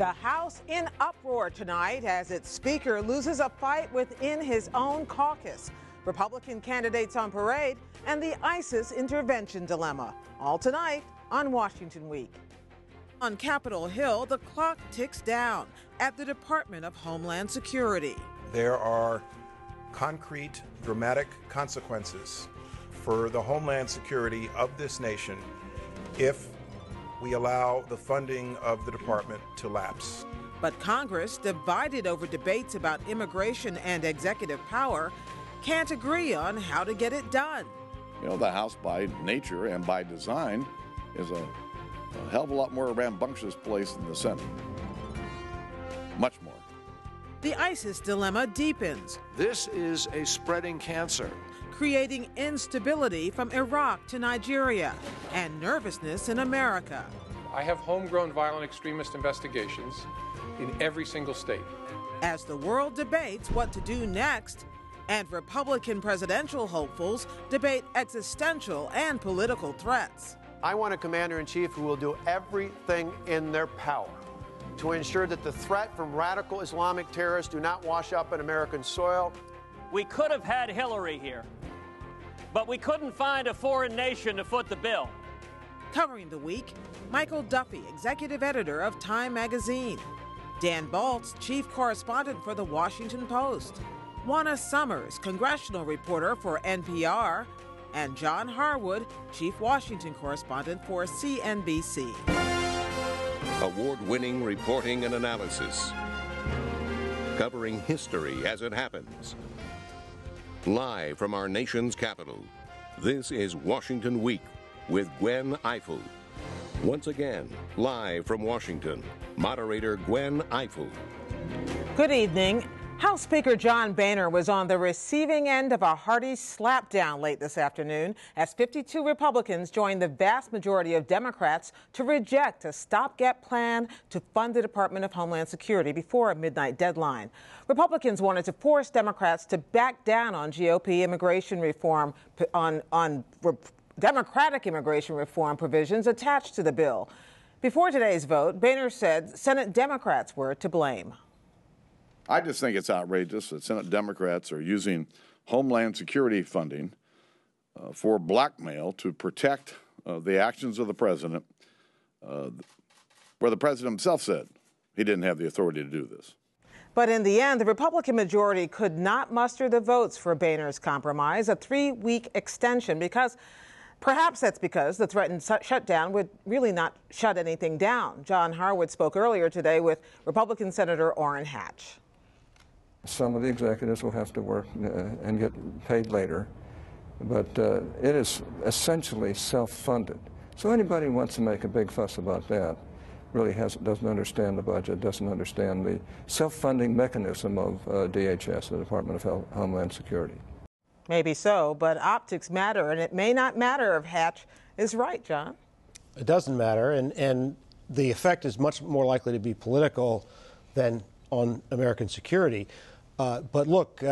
The House in uproar tonight as its speaker loses a fight within his own caucus. Republican candidates on parade and the ISIS intervention dilemma. All tonight on Washington Week. On Capitol Hill, the clock ticks down at the Department of Homeland Security. There are concrete, dramatic consequences for the homeland security of this nation if we allow the funding of the department to lapse. But Congress, divided over debates about immigration and executive power, can't agree on how to get it done. You know, the House by nature and by design is a hell of a lot more rambunctious place than the Senate. Much more. The ISIS dilemma deepens. This is a spreading cancer, creating instability from Iraq to Nigeria and nervousness in America. I have homegrown violent extremist investigations in every single state. As the world debates what to do next, and Republican presidential hopefuls debate existential and political threats. I want a commander-in-chief who will do everything in their power to ensure that the threat from radical Islamic terrorists do not wash up on American soil. We could have had Hillary here, but we couldn't find a foreign nation to foot the bill. Covering the week, Michael Duffy, executive editor of Time magazine. Dan Baltz, chief correspondent for The Washington Post. Juana Summers, congressional reporter for NPR. And John Harwood, chief Washington correspondent for CNBC. Award-winning reporting and analysis. Covering history as it happens. Live from our nation's capital, this is Washington Week with Gwen Ifill. Once again, live from Washington, moderator Gwen Ifill. Good evening. House Speaker John Boehner was on the receiving end of a hearty slapdown late this afternoon as 52 Republicans joined the vast majority of Democrats to reject a stopgap plan to fund the Department of Homeland Security before a midnight deadline. Republicans wanted to force Democrats to back down on GOP immigration reform, on Democratic immigration reform provisions attached to the bill. Before today's vote, Boehner said Senate Democrats were to blame. I just think it's outrageous that Senate Democrats are using Homeland Security funding for blackmail to protect the actions of the president, where the president himself said he didn't have the authority to do this. But in the end, the Republican majority could not muster the votes for Boehner's compromise, a 3-week extension, perhaps that's because the threatened shutdown would really not shut anything down. John Harwood spoke earlier today with Republican Senator Orrin Hatch. Some of the executives will have to work and get paid later, but it is essentially self-funded. So anybody who wants to make a big fuss about that really doesn't understand the budget, doesn't understand the self-funding mechanism of DHS, the Department of Homeland Security. Maybe so, but optics matter, and it may not matter if Hatch is right, John. It doesn't matter, and the effect is much more likely to be political than on American security. But look,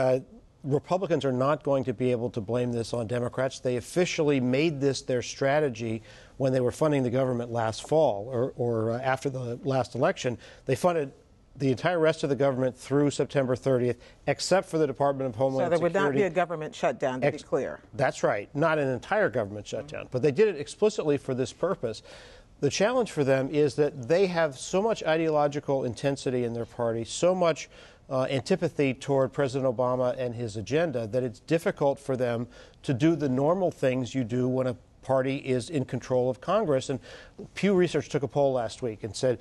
Republicans are not going to be able to blame this on Democrats. They officially made this their strategy when they were funding the government last fall or after the last election. They funded the entire rest of the government through September 30th, except for the Department of Homeland Security. So there would not be a government shutdown, to be clear. That's right. Not an entire government shutdown. But they did it explicitly for this purpose. The challenge for them is that they have so much ideological intensity in their party, so much antipathy toward President Obama and his agenda, that it's difficult for them to do the normal things you do when a party is in control of Congress. And Pew Research took a poll last week and said,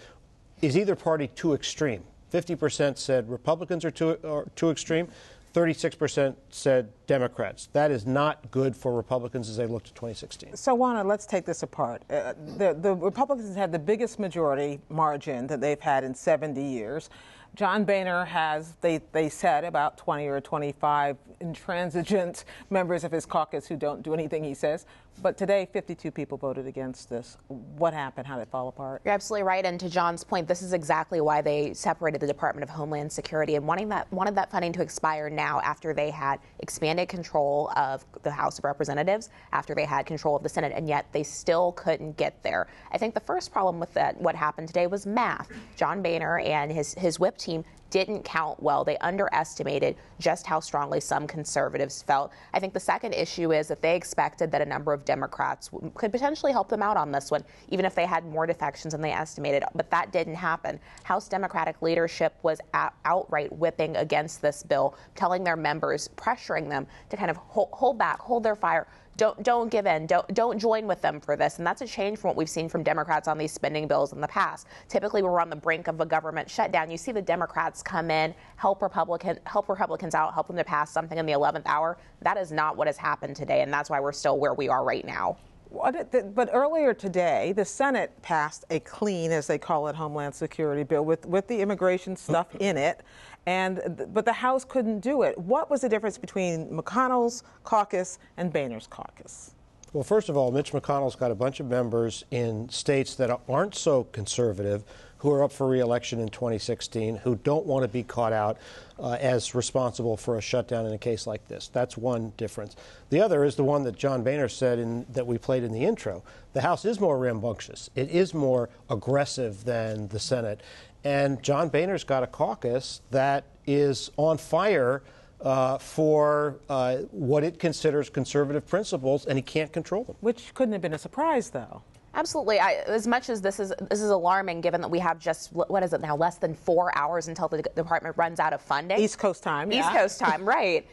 is either party too extreme? 50% said Republicans are too extreme. 36% said Democrats. That is not good for Republicans as they look to 2016. So, Juana, let's take this apart. The Republicans had the biggest majority margin that they've had in 70 years. John Boehner has, they said, about 20 or 25 intransigent members of his caucus who don't do anything he says. But today, 52 people voted against this. What happened? How did it fall apart? You're absolutely right. And to John's point, this is exactly why they separated the Department of Homeland Security and wanted that funding to expire now after they had expanded control of the House of Representatives, after they had control of the Senate, and yet they still couldn't get there. I think the first problem with that, what happened today, was math. John Boehner and his whip team didn't count well. They underestimated just how strongly some conservatives felt. I think the second issue is that they expected that a number of Democrats could potentially help them out on this one, even if they had more defections than they estimated. But that didn't happen. House Democratic leadership was outright whipping against this bill, telling their members, pressuring them to kind of hold back, hold their fire. Don't give in. Don't join with them for this. And that's a change from what we've seen from Democrats on these spending bills in the past. Typically, we're on the brink of a government shutdown. You see the Democrats come in, help Republicans out, help them to pass something in the 11th hour. That is not what has happened today, and that's why we're still where we are right now. But earlier today, the Senate passed a clean, as they call it, Homeland Security bill with the immigration stuff in it, but the House couldn't do it. What was the difference between McConnell's caucus and Boehner's caucus? Well, first of all, Mitch McConnell's got a bunch of members in states that aren't so conservative, who are up for re-election in 2016, who don't want to be caught out as responsible for a shutdown in a case like this. That's one difference. The other is the one that John Boehner said that we played in the intro. The House is more rambunctious. It is more aggressive than the Senate. And John Boehner's got a caucus that is on fire for what it considers conservative principles, and he can't control them. Which couldn't have been a surprise, though. Absolutely. As much as this is alarming, given that we have just, what is it now, less than 4 hours until the department runs out of funding. East Coast time, yeah. East Coast time, right.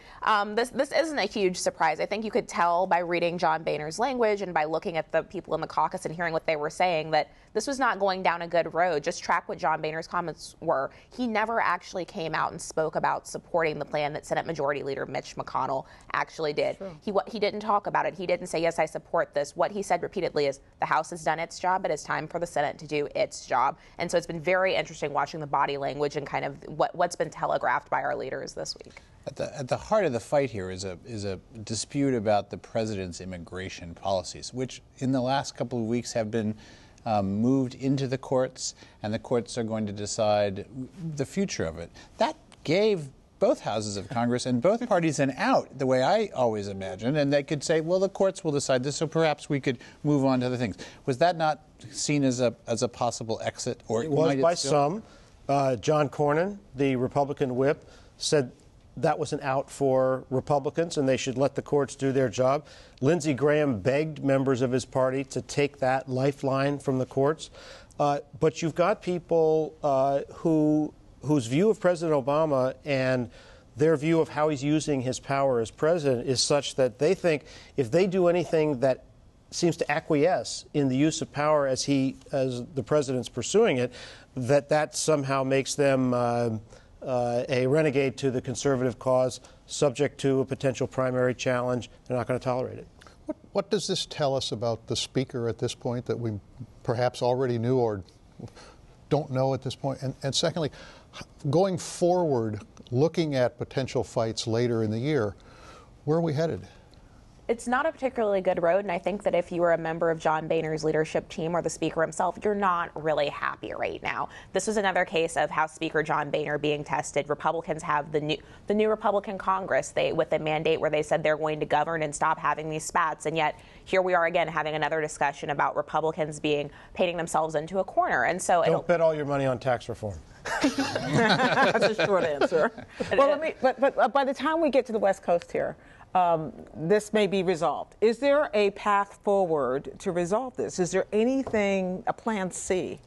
This isn't a huge surprise. I think you could tell by reading John Boehner's language and by looking at the people in the caucus and hearing what they were saying that this was not going down a good road. Just track what John Boehner's comments were. He never actually came out and spoke about supporting the plan that Senate Majority Leader Mitch McConnell actually did. He didn't talk about it. He didn't say, yes, I support this. What he said repeatedly is the House has done its job. It is time for the Senate to do its job. And so it's been very interesting watching the body language and kind of what's been telegraphed by our leaders this week. At the heart of the fight here is a dispute about the president's immigration policies, which in the last couple of weeks have been moved into the courts, and the courts are going to decide the future of it. That gave both houses of Congress and both parties an out, the way I always imagined, and they could say, well, the courts will decide this, so perhaps we could move on to other things. Was that not seen as a possible exit? Or it was by some. John Cornyn, the Republican whip, said that was an out for Republicans and they should let the courts do their job. Lindsey Graham begged members of his party to take that lifeline from the courts. But you've got people whose view of President Obama and their view of how he's using his power as president is such that they think if they do anything that seems to acquiesce in the use of power as the president's pursuing it, that somehow makes them a renegade to the conservative cause, subject to a potential primary challenge. They're not going to tolerate it. What does this tell us about the speaker at this point that we perhaps already knew or don't know at this point? And secondly, going forward, looking at potential fights later in the year, where are we headed? It's not a particularly good road, and I think that if you were a member of John Boehner's leadership team or the Speaker himself, you're not really happy right now. This was another case of House Speaker John Boehner being tested. Republicans have the new Republican Congress with a mandate where they said they're going to govern and stop having these spats, and yet here we are again having another discussion about Republicans painting themselves into a corner. And so don't bet all your money on tax reform. That's a short answer. Well, but by the time we get to the West Coast here, this may be resolved. Is there a path forward to resolve this? Is there anything, a plan C?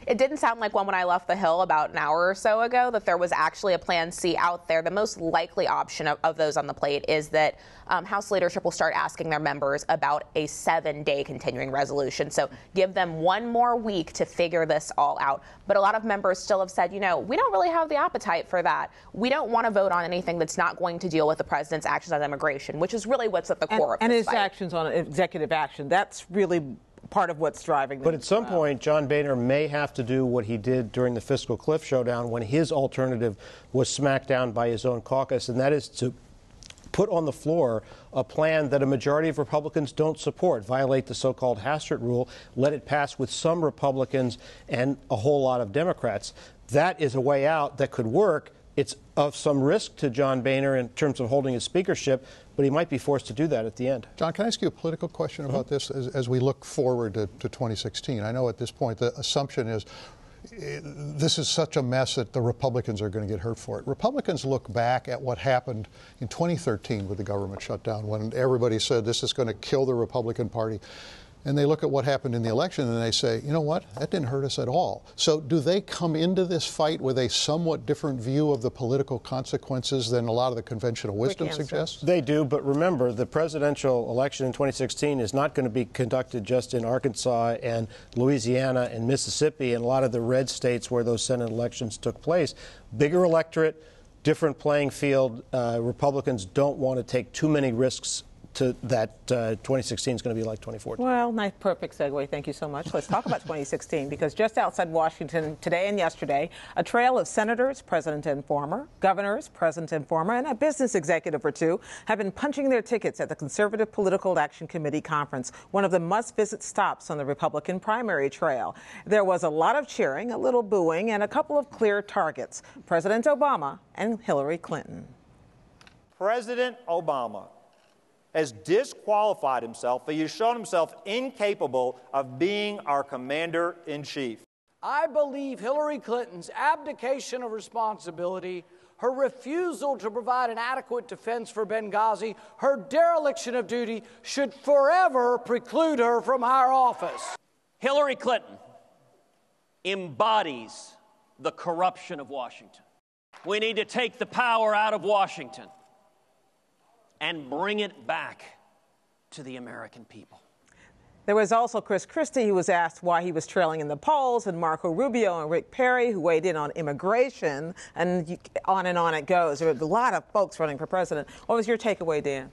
It didn't sound like one when I left the Hill about an hour or so ago that there was actually a plan C out there. The most likely option of those on the plate is that House leadership will start asking their members about a 7-day continuing resolution. So give them one more week to figure this all out. But a lot of members still have said, we don't really have the appetite for that. We don't want to vote on anything that's not going to deal with the president's actions on immigration, which is really what's at the core of this and his fight. actions on executive action. That's really part of what's driving them. But at some point, John Boehner may have to do what he did during the fiscal cliff showdown when his alternative was smacked down by his own caucus, and that is to put on the floor a plan that a majority of Republicans don't support, violate the so-called Hastert rule, let it pass with some Republicans and a whole lot of Democrats. That is a way out that could work. It's of some risk to John Boehner in terms of holding his speakership, but he might be forced to do that at the end. John, can I ask you a political question about this as we look forward to 2016? I know at this point the assumption is this is such a mess that the Republicans are going to get hurt for it. Republicans look back at what happened in 2013 with the government shutdown when everybody said this is going to kill the Republican Party. And they look at what happened in the election and they say, you know what, that didn't hurt us at all. So do they come into this fight with a somewhat different view of the political consequences than a lot of the conventional wisdom suggests? They do, but remember, the presidential election in 2016 is not going to be conducted just in Arkansas and Louisiana and Mississippi and a lot of the red states where those Senate elections took place. Bigger electorate, different playing field. Republicans don't want to take too many risks to that 2016 is going to be like 2014. Well, nice, perfect segue. Thank you so much. Let's talk about 2016, because just outside Washington today and yesterday, a trail of senators, present and former, governors, present and former, and a business executive or two have been punching their tickets at the Conservative Political Action Committee conference, one of the must-visit stops on the Republican primary trail. There was a lot of cheering, a little booing, and a couple of clear targets: President Obama and Hillary Clinton. President Obama has disqualified himself. He has shown himself incapable of being our commander-in-chief. I believe Hillary Clinton's abdication of responsibility, her refusal to provide an adequate defense for Benghazi, her dereliction of duty should forever preclude her from higher office. Hillary Clinton embodies the corruption of Washington. We need to take the power out of Washington and bring it back to the American people. There was also Chris Christie, who was asked why he was trailing in the polls, and Marco Rubio and Rick Perry, who weighed in on immigration, and on it goes. There were a lot of folks running for president. What was your takeaway, Dan?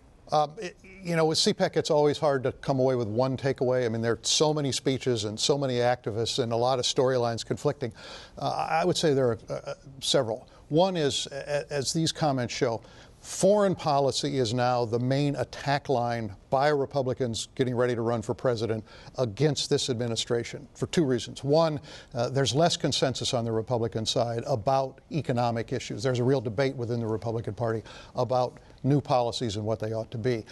You know, with CPAC, it's always hard to come away with one takeaway. I mean, there are so many speeches and so many activists and a lot of storylines conflicting. I would say there are several. One is, as these comments show, foreign policy is now the main attack line by Republicans getting ready to run for president against this administration for two reasons. One, there's less consensus on the Republican side about economic issues. There's a real debate within the Republican Party about new policies and what they ought to be.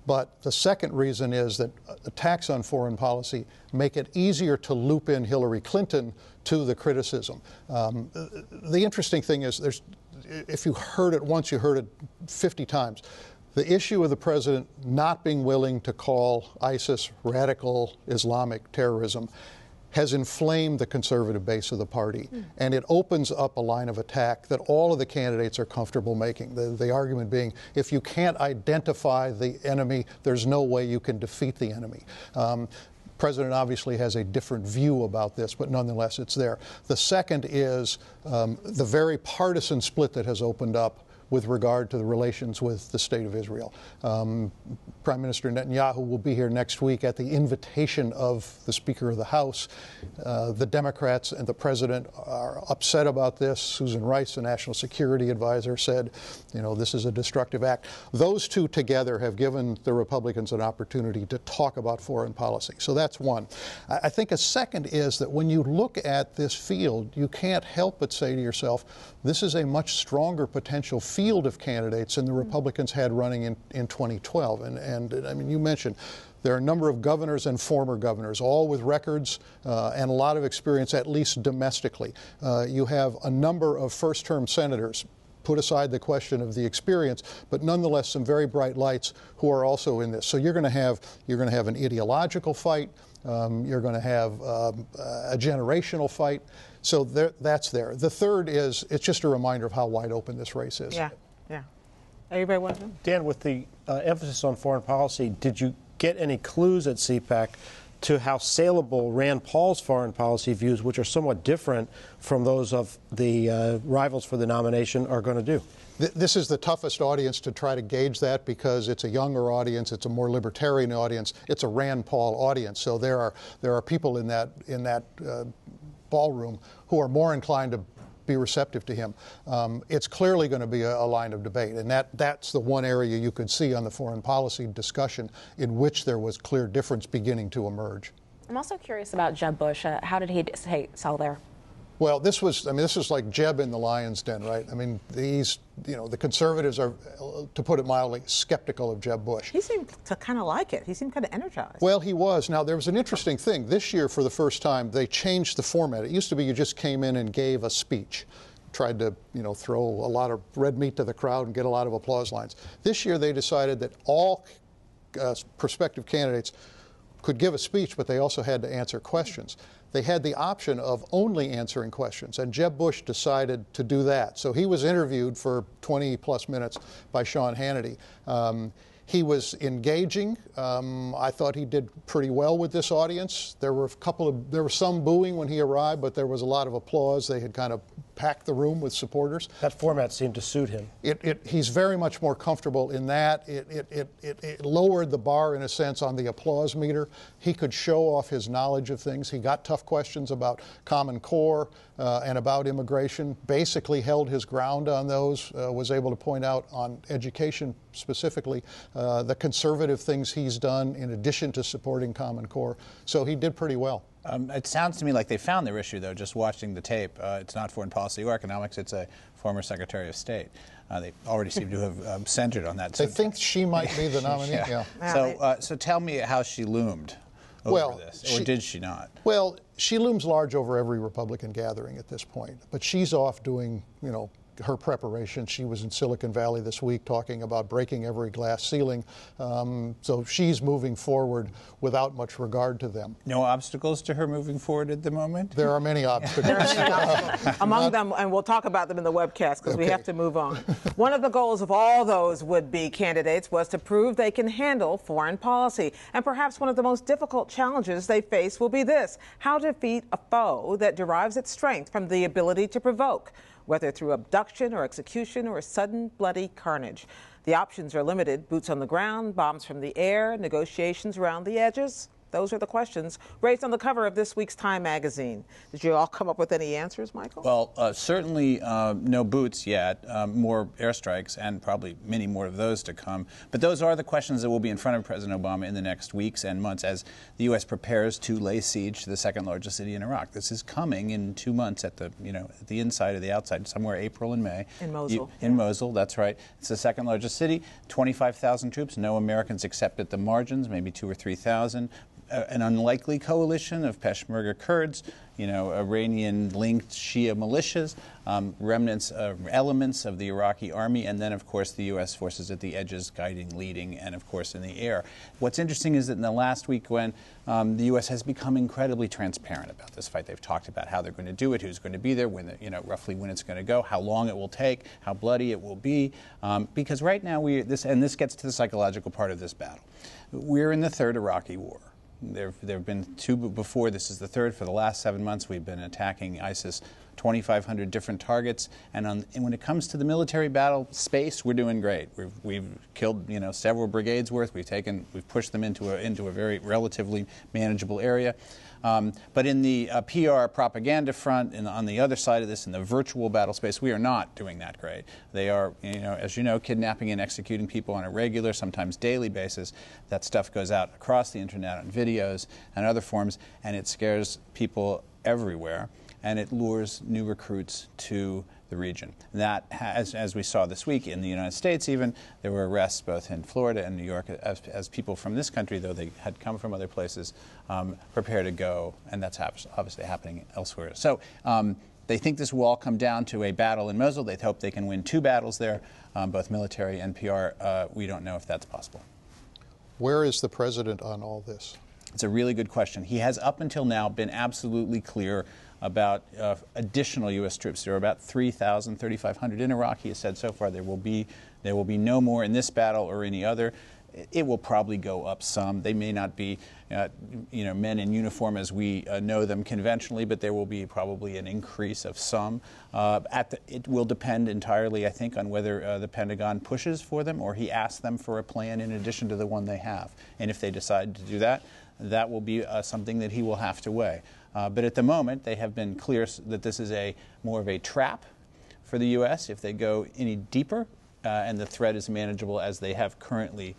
But the second reason is that attacks on foreign policy make it easier to loop in Hillary Clinton to the criticism. The interesting thing is if you heard it once, you heard it 50 times. The issue of the president not being willing to call ISIS radical Islamic terrorism has inflamed the conservative base of the party, and it opens up a line of attack that all of the candidates are comfortable making. The argument being, if you can't identify the enemy, there's no way you can defeat the enemy. President obviously has a different view about this, but nonetheless it's there. The second is the very partisan split that has opened up with regard to the relations with the State of Israel. Prime Minister Netanyahu will be here next week at the invitation of the Speaker of the House. The Democrats and the President are upset about this. Susan Rice, the National Security Advisor, said, you know, this is a destructive act. Those two together have given the Republicans an opportunity to talk about foreign policy. So that's one. I think a second is that when you look at this field, you can't help but say to yourself, this is a much stronger potential field of candidates than the Republicans had running in 2012. And I mean, you mentioned there are a number of governors and former governors, all with records and a lot of experience, at least domestically. You have a number of first-term senators, put aside the question of the experience, but nonetheless some very bright lights who are also in this. So you're going to have an ideological fight. You're going to have a generational fight. So that's there. The third is, it's just a reminder of how wide open this race is. Yeah. Everybody want to? Dan, with the emphasis on foreign policy, did you get any clues at CPAC to how saleable Rand Paul's foreign policy views, which are somewhat different from those of the rivals for the nomination, are going to do. This is the toughest audience to try to gauge that because it's a younger audience, it's a more libertarian audience, it's a Rand Paul audience. So there are people in that ballroom who are more inclined to be receptive to him. It's clearly going to be a line of debate, and that's the one area you could see on the foreign policy discussion in which there was clear difference beginning to emerge. I'm also curious about Jeb Bush. How did he sell there? Well, this was like Jeb in the lion's den, right? I mean, the conservatives are, to put it mildly, skeptical of Jeb Bush. He seemed to kind of like it. He seemed kind of energized. Well, he was. Now, there was an interesting thing. This year, for the first time, they changed the format. It used to be you just came in and gave a speech, tried to, throw a lot of red meat to the crowd and get a lot of applause lines. This year, they decided that all prospective candidates could give a speech, but they also had to answer questions. They had the option of only answering questions, and Jeb Bush decided to do that. So he was interviewed for 20-plus minutes by Sean Hannity. He was engaging. I thought he did pretty well with this audience. There was some booing when he arrived, but there was a lot of applause. They had kind of packed the room with supporters. That format seemed to suit him. He's very much more comfortable in that. It lowered the bar, in a sense, on the applause meter. He could show off his knowledge of things. He got tough questions about Common Core and about immigration, basically held his ground on those, was able to point out on education specifically the conservative things he's done in addition to supporting Common Core. So he did pretty well. It sounds to me like they found their issue, though, just watching the tape. It's not foreign policy or economics. It's a former Secretary of State. They already seem to have centered on that. They think she might be the nominee. Yeah. So tell me how she loomed over this, or did she not? Well, she looms large over every Republican gathering at this point, but she's off doing, her preparation. She was in Silicon Valley this week talking about breaking every glass ceiling. So she's moving forward without much regard to them. No obstacles to her moving forward at the moment? There are many obstacles. Among them, and we'll talk about them in the webcast because we have to move on. One of the goals of all those would-be candidates was to prove they can handle foreign policy. And perhaps one of the most difficult challenges they face will be this: how to defeat a foe that derives its strength from the ability to provoke, whether through abduction or execution or sudden bloody carnage. The options are limited: boots on the ground, bombs from the air, negotiations around the edges. Those are the questions raised on the cover of this week's Time magazine. Did you all come up with any answers, Michael? Well, certainly no boots yet, more airstrikes, and probably many more of those to come. But those are the questions that will be in front of President Obama in the next weeks and months as the U.S. prepares to lay siege to the second largest city in Iraq. This is coming in 2 months at the inside or the outside, somewhere April and May. In Mosul. In Mosul, that's right. It's the second largest city, 25,000 troops, no Americans except at the margins, maybe 2,000 or 3,000. An unlikely coalition of Peshmerga Kurds, Iranian-linked Shia militias, remnants of elements of the Iraqi army, and then, of course, the U.S. forces at the edges, guiding, leading, and, of course, in the air. What's interesting is that in the last week when the U.S. has become incredibly transparent about this fight, they've talked about how they're going to do it, who's going to be there, when roughly when it's going to go, how long it will take, how bloody it will be, because right now this gets to the psychological part of this battle. We're in the third Iraqi war. There have been 2 before. This is the third. For the last 7 months, we've been attacking ISIS 2,500 different targets. And when it comes to the military battle space, we're doing great. We've killed several brigades worth. We've pushed them into a very relatively manageable area. But in the PR propaganda front, and on the other side of this, in the virtual battle space, we are not doing that great. They are, as you know, kidnapping and executing people on a regular, sometimes daily basis. That stuff goes out across the internet on videos and other forms, and it scares people everywhere, and it lures new recruits to the region. That has, as we saw this week in the United States even, there were arrests both in Florida and New York as people from this country, though they had come from other places, prepare to go, and that's obviously happening elsewhere. So they think this will all come down to a battle in Mosul. They hope they can win 2 battles there, both military and PR. We don't know if that's possible. Where is the president on all this? It's a really good question. He has up until now been absolutely clear about additional U.S. troops. There are about 3,000, 3,500 in Iraq. He has said so far there will be no more in this battle or any other. it will probably go up some. They may not be, men in uniform as we know them conventionally, but there will be probably an increase of some. It will depend entirely, I think, on whether the Pentagon pushes for them or he asks them for a plan in addition to the one they have. And if they decide to do that, that will be something that he will have to weigh. But at the moment, they have been clear that this is more of a trap for the U.S. if they go any deeper, and the threat is manageable as they have currently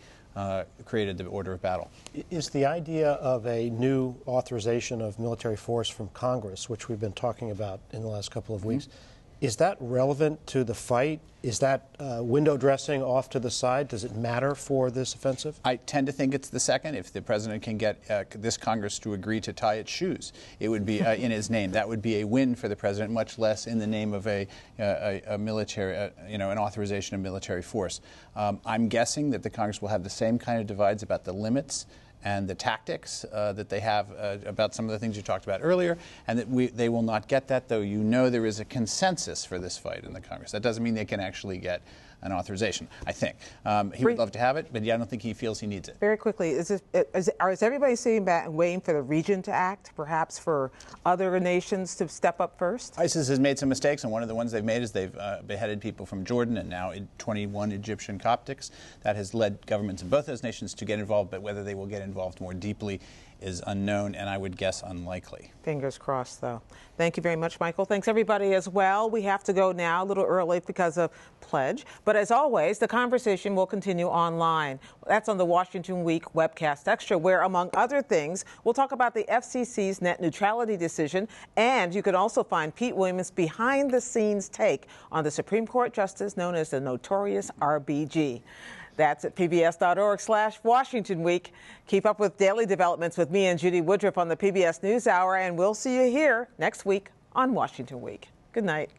created the order of battle. Is the idea of a new authorization of military force from Congress, which we've been talking about in the last couple of weeks, is that relevant to the fight? Is that window dressing off to the side? Does it matter for this offensive? I tend to think it's the second. If the president can get this Congress to agree to tie its shoes, it would be in his name. That would be a win for the president, much less in the name of a military, an authorization of military force. I'm guessing that the Congress will have the same kind of divides about the limits and the tactics that they have about some of the things you talked about earlier, and that they will not get that, though there is a consensus for this fight in the Congress. That doesn't mean they can actually get an authorization, I think. He would love to have it, but I don't think he feels he needs it. Very quickly, is everybody sitting back and waiting for the region to act, perhaps for other nations to step up first? ISIS has made some mistakes, and one of the ones they've made is they've beheaded people from Jordan and now 21 Egyptian Coptics. That has led governments in both those nations to get involved, but whether they will get involved more deeply is unknown, and I would guess unlikely. Fingers crossed, though. Thank you very much, Michael. Thanks, everybody, as well. We have to go now, a little early because of pledge. But as always, the conversation will continue online. That's on the Washington Week webcast extra, where, among other things, we'll talk about the FCC's net neutrality decision, and you can also find Pete Williams' behind-the-scenes take on the Supreme Court justice known as the notorious RBG. That's at pbs.org/Washington Week. Keep up with daily developments with me and Judy Woodruff on the PBS NewsHour, and we'll see you here next week on Washington Week. Good night.